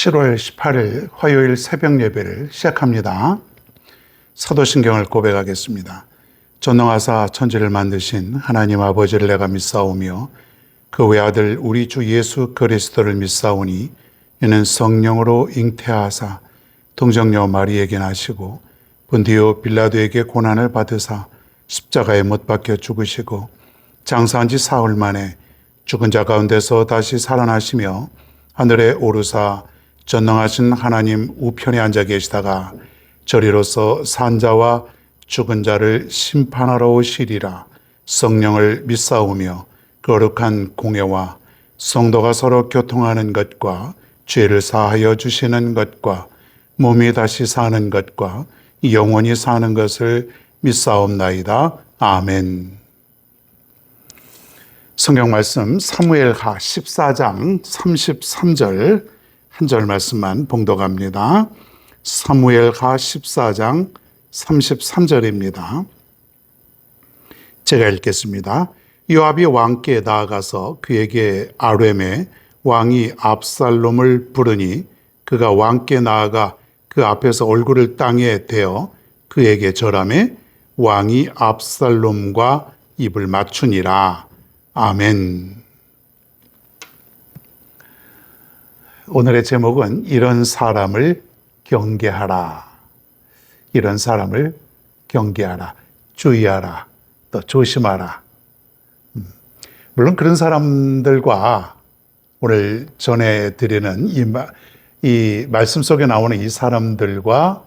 7월 18일 화요일 새벽 예배를 시작합니다. 사도신경을 고백하겠습니다. 전능하사 천지를 만드신 하나님 아버지를 내가 믿사오며 그 외아들 우리 주 예수 그리스도를 믿사오니 이는 성령으로 잉태하사 동정녀 마리에게 나시고 본디오 빌라도에게 고난을 받으사 십자가에 못 박혀 죽으시고 장사한 지 사흘 만에 죽은 자 가운데서 다시 살아나시며 하늘에 오르사 전능하신 하나님 우편에 앉아 계시다가 저리로서 산자와 죽은 자를 심판하러 오시리라. 성령을 믿사오며 거룩한 공예와 성도가 서로 교통하는 것과 죄를 사하여 주시는 것과 몸이 다시 사는 것과 영원히 사는 것을 믿사옵나이다. 아멘. 성경 말씀 사무엘하 14장 33절 한 절 말씀만 봉독합니다. 사무엘하 14장 33절입니다. 제가 읽겠습니다. 요압이 왕께 나아가서 그에게 아뢰매 왕이 압살롬을 부르니 그가 왕께 나아가 그 앞에서 얼굴을 땅에 대어 그에게 절하매 왕이 압살롬과 입을 맞추니라. 아멘. 오늘의 제목은 이런 사람을 경계하라. 이런 사람을 경계하라. 주의하라. 또 조심하라. 물론 그런 사람들과 오늘 전해드리는 이 말씀 속에 나오는 이 사람들과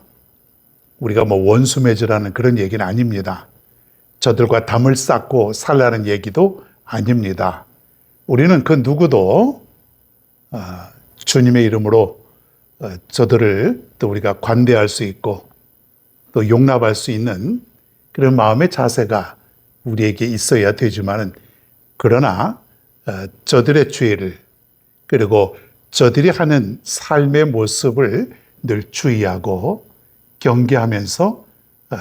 우리가 원수 맺으라는 그런 얘기는 아닙니다. 저들과 담을 쌓고 살라는 얘기도 아닙니다. 우리는 그 누구도 주님의 이름으로 저들을 또 우리가 관대할 수 있고 또 용납할 수 있는 그런 마음의 자세가 우리에게 있어야 되지만은 그러나 저들의 죄를 그리고 저들이 하는 삶의 모습을 늘 주의하고 경계하면서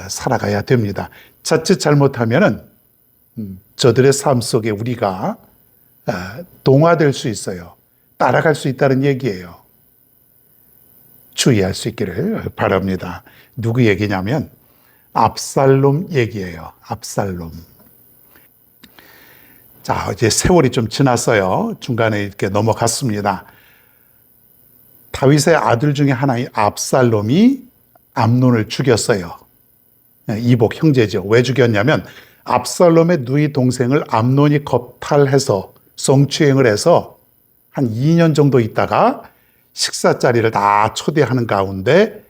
살아가야 됩니다. 자칫 잘못하면은 저들의 삶 속에 우리가 동화될 수 있어요. 따라갈 수 있다는 얘기예요. 주의할 수 있기를 바랍니다. 누구 얘기냐면 압살롬 얘기예요. 압살롬. 자, 이제 세월이 좀 지났어요. 중간에 이렇게 넘어갔습니다. 다윗의 아들 중에 하나인 압살롬이 암논을 죽였어요. 이복 형제죠. 왜 죽였냐면 압살롬의 누이 동생을 암논이 겁탈해서 성추행을 해서 한 2년 정도 있다가 식사 자리를 다 초대하는 가운데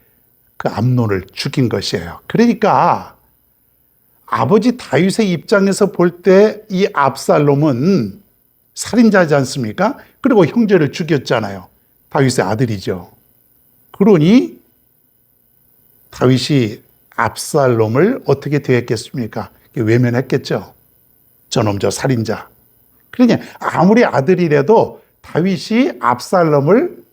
그 암논을 죽인 것이에요. 그러니까 아버지 다윗의 입장에서 볼 때 이 압살롬은 살인자지 않습니까? 그리고 형제를 죽였잖아요. 다윗의 아들이죠. 그러니 다윗이 압살롬을 어떻게 대했겠습니까? 외면했겠죠. 저놈 저 살인자. 그러니 아무리 아들이라도 다윗이 압살롬을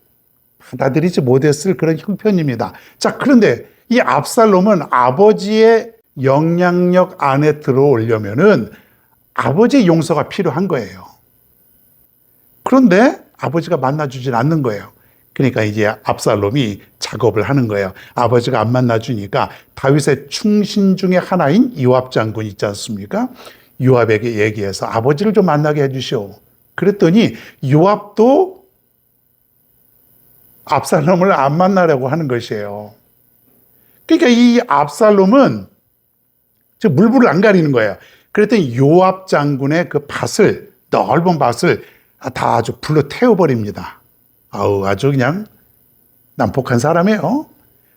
받아들이지 못했을 그런 형편입니다. 자, 그런데 이 압살롬은 아버지의 영향력 안에 들어오려면은 아버지의 용서가 필요한 거예요. 그런데 아버지가 만나주진 않는 거예요. 그러니까 이제 압살롬이 작업을 하는 거예요. 아버지가 안 만나주니까 다윗의 충신 중에 하나인 요압 장군 있지 않습니까? 요압에게 얘기해서 아버지를 좀 만나게 해주시오. 그랬더니 요압도 압살롬을 안 만나려고 하는 것이에요. 그러니까 이 압살롬은 물불을 안 가리는 거예요. 그랬더니 요압 장군의 그 밭을, 넓은 밭을 다 아주 불로 태워버립니다. 아주 그냥 난폭한 사람이에요.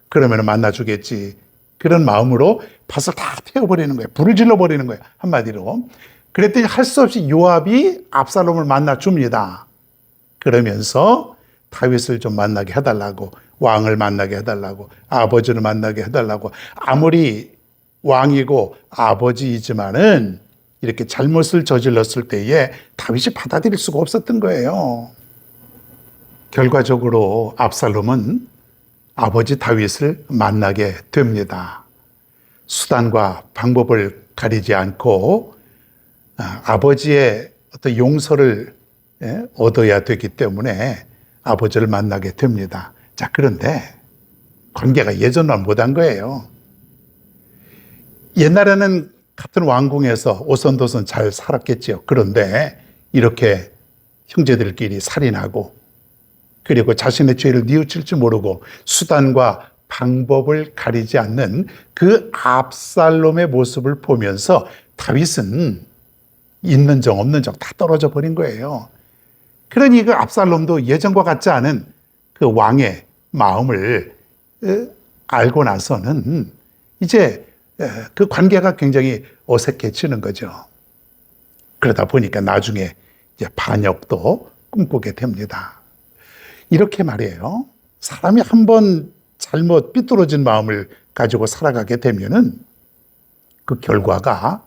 그러면 만나주겠지. 그런 마음으로 밭을 다 태워버리는 거예요. 불을 질러버리는 거예요. 한마디로. 그랬더니 할 수 없이 요압이 압살롬을 만나줍니다. 그러면서 다윗을 좀 만나게 해달라고, 왕을 만나게 해달라고, 아버지를 만나게 해달라고. 아무리 왕이고 아버지이지만은 이렇게 잘못을 저질렀을 때에 다윗이 받아들일 수가 없었던 거예요. 결과적으로 압살롬은 아버지 다윗을 만나게 됩니다. 수단과 방법을 가리지 않고 아버지의 어떤 용서를 얻어야 되기 때문에 아버지를 만나게 됩니다. 자, 그런데 관계가 예전만 못한 거예요. 옛날에는 같은 왕궁에서 오손도손 잘 살았겠지요. 그런데 이렇게 형제들끼리 살인하고 그리고 자신의 죄를 뉘우칠 줄 모르고 수단과 방법을 가리지 않는 그 압살롬의 모습을 보면서 다윗은 있는 정 없는 정 다 떨어져 버린 거예요. 그러니 그 압살롬도 예전과 같지 않은 그 왕의 마음을 알고 나서는 이제 그 관계가 굉장히 어색해지는 거죠. 그러다 보니까 나중에 이제 반역도 꿈꾸게 됩니다. 이렇게 말이에요. 사람이 한번 잘못 삐뚤어진 마음을 가지고 살아가게 되면은 그 결과가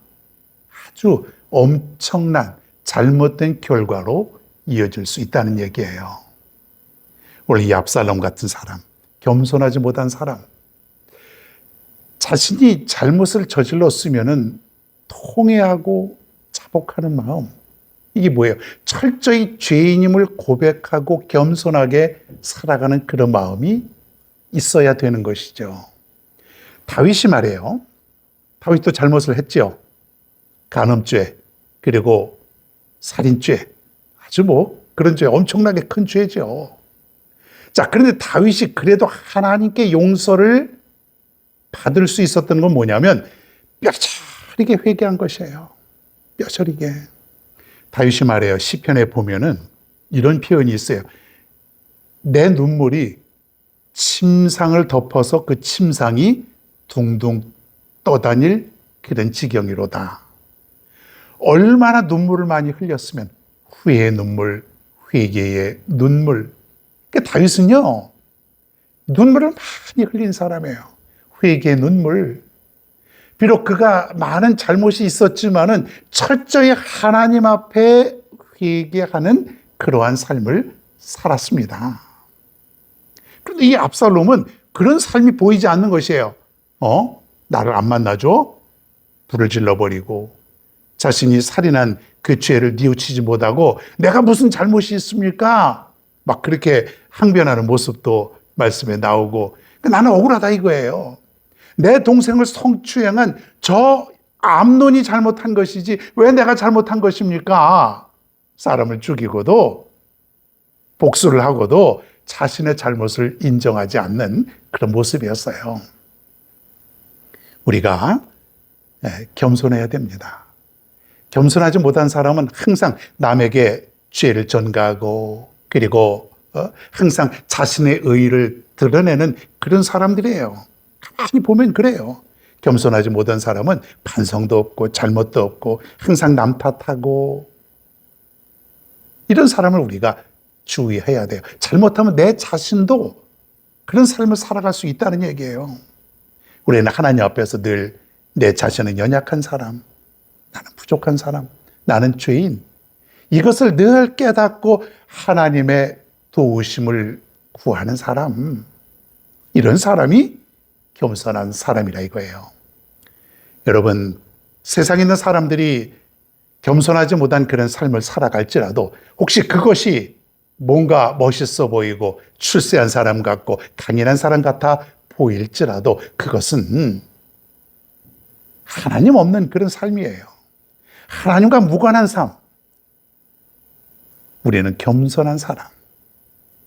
아주 엄청난 잘못된 결과로 이어질 수 있다는 얘기예요. 원래 이 압살롬 같은 사람, 겸손하지 못한 사람, 자신이 잘못을 저질렀으면은 통회하고 자복하는 마음, 이게 뭐예요? 철저히 죄인임을 고백하고 겸손하게 살아가는 그런 마음이 있어야 되는 것이죠. 다윗이 말이에요. 다윗도 잘못을 했죠. 간음죄, 그리고 살인죄, 아주 그런 죄, 엄청나게 큰 죄죠. 자, 그런데 다윗이 그래도 하나님께 용서를 받을 수 있었던 건 뭐냐면 뼈저리게 회개한 것이에요. 뼈저리게. 다윗이 말해요. 시편에 보면은 이런 표현이 있어요. 내 눈물이 침상을 덮어서 그 침상이 둥둥 떠다닐 그런 지경이로다. 얼마나 눈물을 많이 흘렸으면 후회의 눈물, 회개의 눈물. 그러니까 다윗은요, 눈물을 많이 흘린 사람이에요. 회개의 눈물. 비록 그가 많은 잘못이 있었지만은 철저히 하나님 앞에 회개하는 그러한 삶을 살았습니다. 그런데 이 압살롬은 그런 삶이 보이지 않는 것이에요. 나를 안 만나줘? 불을 질러버리고 자신이 살인한 그 죄를 뉘우치지 못하고 내가 무슨 잘못이 있습니까? 막 그렇게 항변하는 모습도 말씀에 나오고 나는 억울하다 이거예요. 내 동생을 성추행한 저 암논이 잘못한 것이지 왜 내가 잘못한 것입니까? 사람을 죽이고도 복수를 하고도 자신의 잘못을 인정하지 않는 그런 모습이었어요. 우리가 겸손해야 됩니다. 겸손하지 못한 사람은 항상 남에게 죄를 전가하고 그리고 항상 자신의 의의를 드러내는 그런 사람들이에요. 가만히 보면 그래요. 겸손하지 못한 사람은 반성도 없고 잘못도 없고 항상 남 탓하고 이런 사람을 우리가 주의해야 돼요. 잘못하면 내 자신도 그런 삶을 살아갈 수 있다는 얘기예요. 우리는 하나님 앞에서 늘 내 자신은 연약한 사람, 나는 부족한 사람, 나는 죄인, 이것을 늘 깨닫고 하나님의 도우심을 구하는 사람, 이런 사람이 겸손한 사람이라 이거예요. 여러분, 세상에 있는 사람들이 겸손하지 못한 그런 삶을 살아갈지라도 혹시 그것이 뭔가 멋있어 보이고 출세한 사람 같고 강인한 사람 같아 보일지라도 그것은 하나님 없는 그런 삶이에요. 하나님과 무관한 삶. 우리는 겸손한 사람,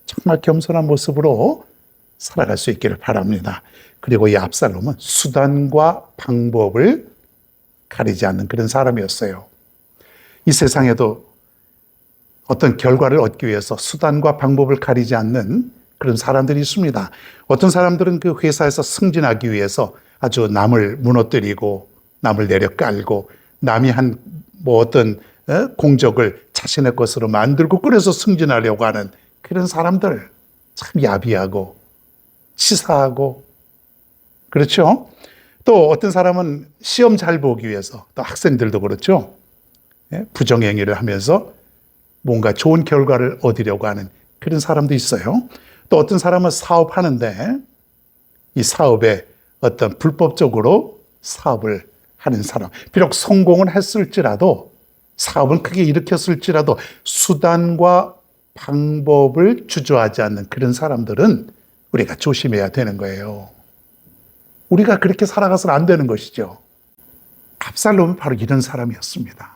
정말 겸손한 모습으로 살아갈 수 있기를 바랍니다. 그리고 이 압살롬은 수단과 방법을 가리지 않는 그런 사람이었어요. 이 세상에도 어떤 결과를 얻기 위해서 수단과 방법을 가리지 않는 그런 사람들이 있습니다. 어떤 사람들은 그 회사에서 승진하기 위해서 아주 남을 무너뜨리고 남을 내려깔고 남이 한 어떤 공적을 자신의 것으로 만들고 그래서 승진하려고 하는 그런 사람들, 참 야비하고 치사하고 그렇죠? 또 어떤 사람은 시험 잘 보기 위해서, 또 학생들도 그렇죠? 부정행위를 하면서 뭔가 좋은 결과를 얻으려고 하는 그런 사람도 있어요. 또 어떤 사람은 사업하는데 이 사업에 어떤 불법적으로 사업을 하는 사람, 비록 성공은 했을지라도 사업을 크게 일으켰을지라도 수단과 방법을 주저하지 않는 그런 사람들은 우리가 조심해야 되는 거예요. 우리가 그렇게 살아가서는 안 되는 것이죠. 압살롬은 바로 이런 사람이었습니다.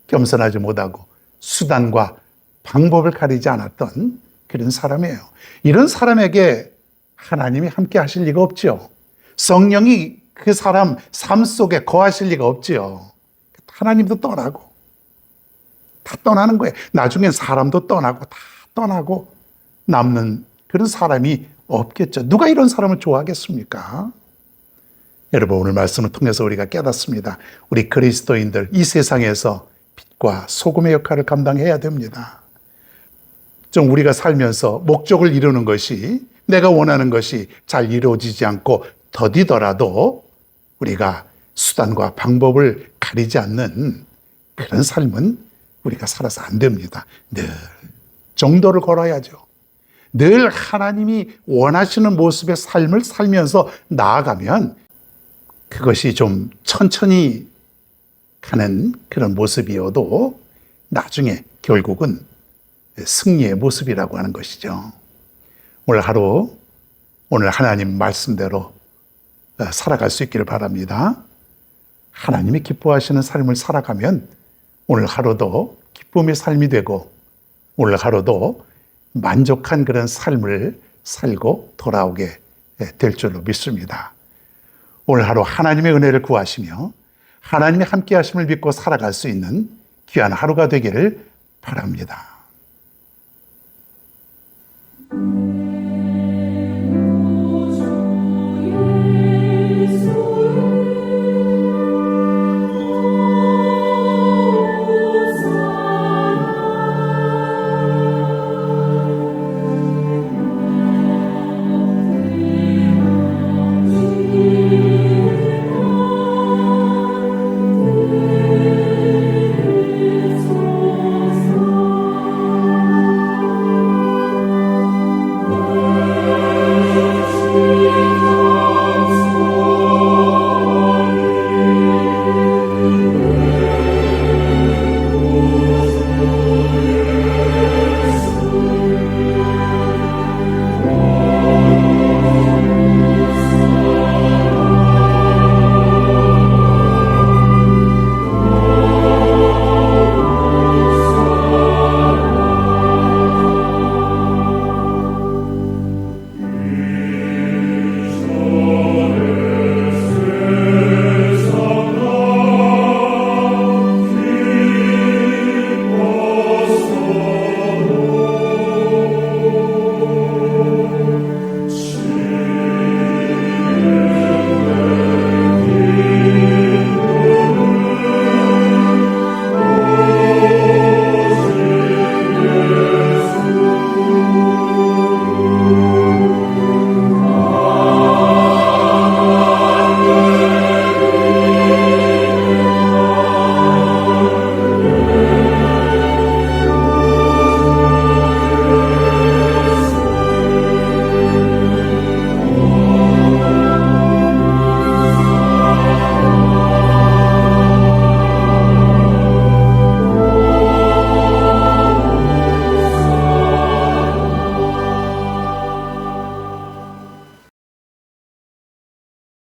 겸손하지 못하고 수단과 방법을 가리지 않았던 그런 사람이에요. 이런 사람에게 하나님이 함께 하실 리가 없죠. 성령이 그 사람 삶 속에 거하실 리가 없죠. 하나님도 떠나고 다 떠나는 거예요. 나중엔 사람도 떠나고 다 떠나고 남는 그런 사람이 없겠죠. 누가 이런 사람을 좋아하겠습니까? 여러분, 오늘 말씀을 통해서 우리가 깨닫습니다. 우리 그리스도인들 이 세상에서 빛과 소금의 역할을 감당해야 됩니다. 좀 우리가 살면서 목적을 이루는 것이, 내가 원하는 것이 잘 이루어지지 않고 더디더라도 우리가 수단과 방법을 가리지 않는 그런 삶은 우리가 살아서 안 됩니다. 늘 정도를 걸어야죠. 늘 하나님이 원하시는 모습의 삶을 살면서 나아가면 그것이 좀 천천히 가는 그런 모습이어도 나중에 결국은 승리의 모습이라고 하는 것이죠. 오늘 하루, 오늘 하나님 말씀대로 살아갈 수 있기를 바랍니다. 하나님이 기뻐하시는 삶을 살아가면 오늘 하루도 기쁨의 삶이 되고 오늘 하루도 만족한 그런 삶을 살고 돌아오게 될 줄로 믿습니다. 오늘 하루 하나님의 은혜를 구하시며 하나님의 함께 하심을 믿고 살아갈 수 있는 귀한 하루가 되기를 바랍니다.